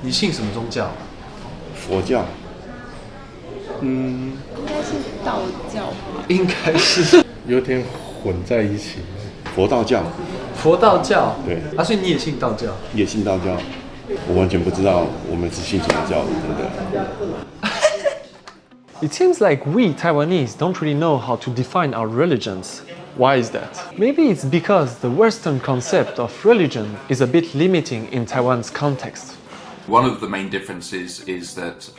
你信什么宗教？佛教，应该是道教吧？应该是有点混在一起。佛道教，佛道教。对啊，所以你也信道教？也信道教。我完全不知道我们是信什么教的，真的。It seems like we Taiwanese don't really know how to define our religions. Why is that? Maybe it's because the Western concept of religion is a bit limiting in Taiwan's context. One of the main differences is that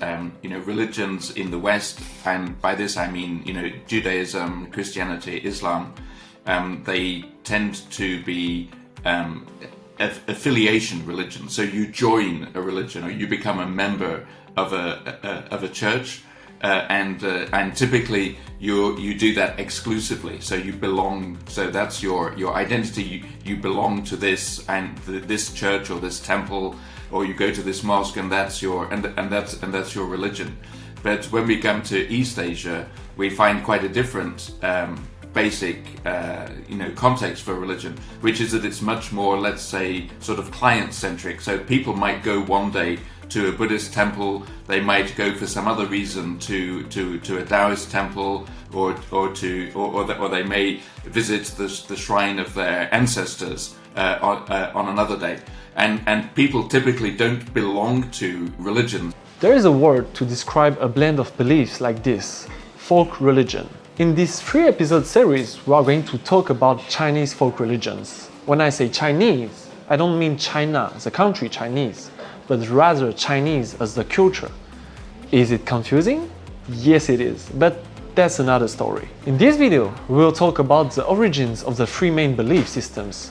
religions in the West, and by this I mean Judaism, Christianity, Islam, they tend to be affiliation religions. So you join a religion or you become a member of a church, and typically you do that exclusively. So you belong. So that's your identity. You belong to this and this church or this temple, or you go to this mosque, and that's your religion. But when we come to East Asia, we find quite a different basic context for religion, which is that it's much more, let's say, sort of client-centric. So people might go one day to a Buddhist temple, they might go for some other reason to a Taoist temple, or they may visit the shrine of their ancestors on another day. And people typically don't belong to religion. There is a word to describe a blend of beliefs like this: folk religion. In this 3-episode series, we are going to talk about Chinese folk religions. When I say Chinese, I don't mean China, the country Chinese, but rather Chinese as the culture. Is it confusing? Yes, it is, but that's another story. In this video, we will talk about the origins of the 3 main belief systems: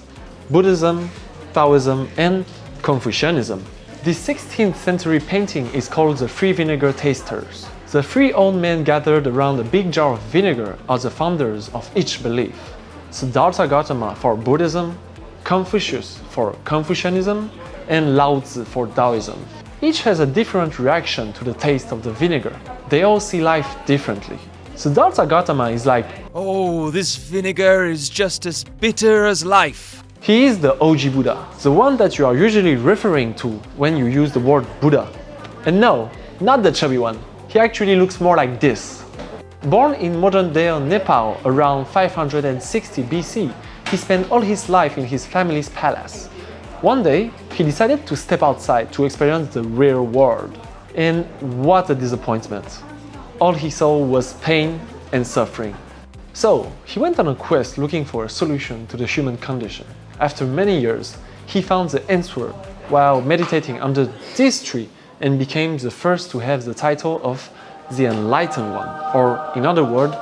Buddhism, Taoism, and Confucianism. This 16th century painting is called the 3 Vinegar Tasters. The 3 old men gathered around a big jar of vinegar are the founders of each belief. Siddhartha Gautama for Buddhism, Confucius for Confucianism, and Lao Tzu for Daoism. Each has a different reaction to the taste of the vinegar. They all see life differently. Siddhartha Gautama is like, "Oh, this vinegar is just as bitter as life." he is the OG Buddha, the one that you are usually referring to when you use the word Buddha. And no, not the chubby one. He actually looks more like this. Born in modern-day Nepal around 560 BC, he spent all his life in his family's palace. One day, he decided to step outside to experience the real world. And what a disappointment. All he saw was pain and suffering. So, he went on a quest looking for a solution to the human condition. After many years, he found the answer while meditating under this tree and became the first to have the title of the Enlightened One, or in other words,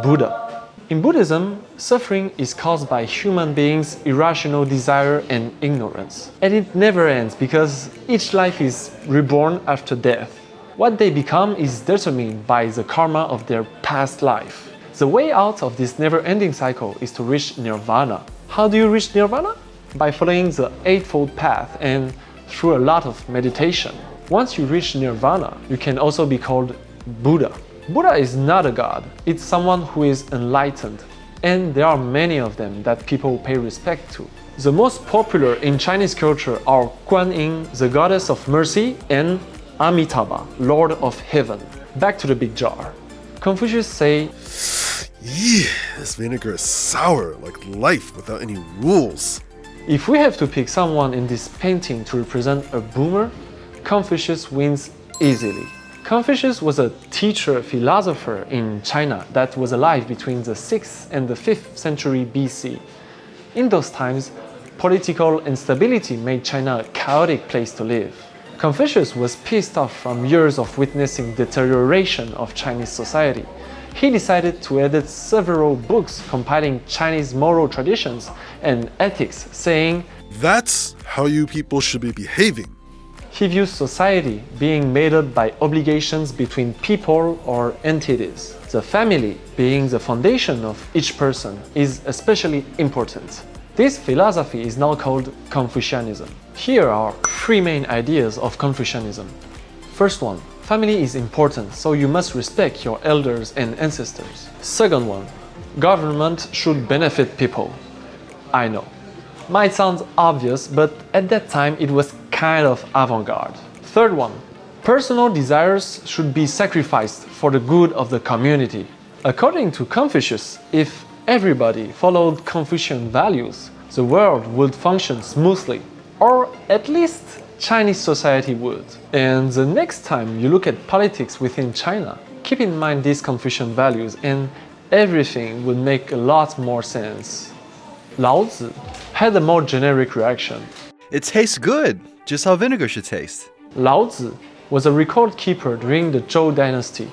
Buddha. In Buddhism, suffering is caused by human beings' irrational desire and ignorance. And it never ends because each life is reborn after death. What they become is determined by the karma of their past life. The way out of this never-ending cycle is to reach nirvana. How do you reach nirvana? By following the Eightfold Path and through a lot of meditation. Once you reach nirvana, you can also be called Buddha. Buddha is not a god, it's someone who is enlightened, and there are many of them that people pay respect to. The most popular in Chinese culture are Guan Yin, the goddess of mercy, and Amitabha, Lord of Heaven. Back to the big jar. Confucius say, Yeah, this vinegar is sour, like life without any rules. if we have to pick someone in this painting to represent a boomer, Confucius wins easily. Confucius was a teacher philosopher in China that was alive between the 6th and the 5th century BC. In those times, political instability made China a chaotic place to live. Confucius was pissed off from years of witnessing deterioration of Chinese society. He decided to edit several books compiling Chinese moral traditions and ethics, saying, That's how you people should be behaving. he views society being made up by obligations between people or entities. The family, being the foundation of each person, is especially important. This philosophy is now called Confucianism. Here are 3 main ideas of Confucianism. First one, family is important, so you must respect your elders and ancestors. Second one, government should benefit people. I know. Might sound obvious, but at that time it was kind of avant-garde. Third one, personal desires should be sacrificed for the good of the community. According to Confucius, if everybody followed Confucian values, the world would function smoothly, or at least Chinese society would. And the next time you look at politics within China, keep in mind these Confucian values and everything would make a lot more sense. Lao Tzu had a more generic reaction. It tastes good, just how vinegar should taste. Lao Tzu was a record keeper during the Zhou dynasty.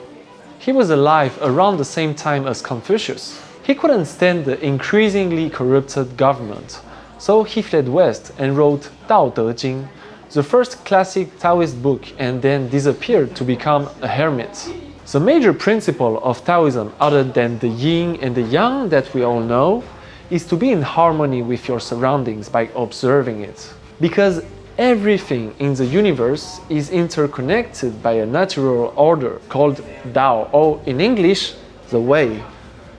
He was alive around the same time as Confucius. He couldn't stand the increasingly corrupted government, so he fled west and wrote Daoism, the first classic Taoist book, and then disappeared to become a hermit. The major principle of Taoism, other than the yin and the yang that we all know, is to be in harmony with your surroundings by observing it. Because everything in the universe is interconnected by a natural order called Tao, or in English, the way.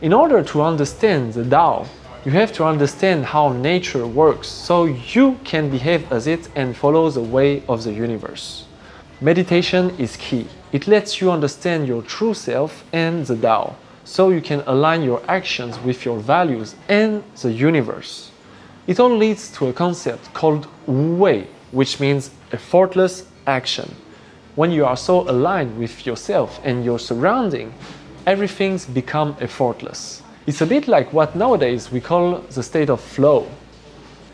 In order to understand the Tao, you have to understand how nature works so you can behave as it and follow the way of the universe. Meditation is key. It lets you understand your true self and the Tao, so you can align your actions with your values and the universe. It all leads to a concept called Wu Wei, which means effortless action. When you are so aligned with yourself and your surrounding, everything's become effortless. It's a bit like what nowadays we call the state of flow.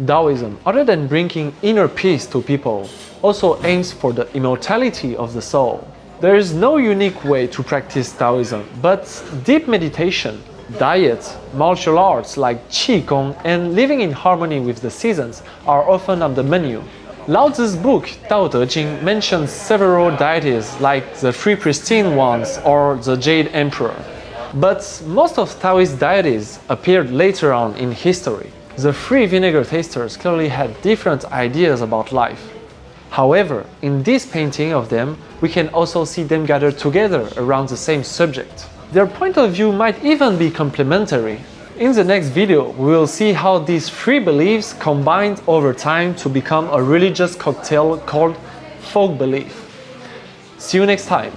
Daoism, other than bringing inner peace to people, also aims for the immortality of the soul. There is no unique way to practice Taoism, but deep meditation, diet, martial arts like Qigong, and living in harmony with the seasons are often on the menu. Lao Tzu's book, Daoism, mentions several deities like the three pristine ones or the Jade Emperor. But most of Taoist deities appeared later on in history. The three vinegar tasters clearly had different ideas about life. However, in this painting of them, we can also see them gathered together around the same subject. Their point of view might even be complementary. In the next video, we will see how these three beliefs combined over time to become a religious cocktail called folk belief. See you next time!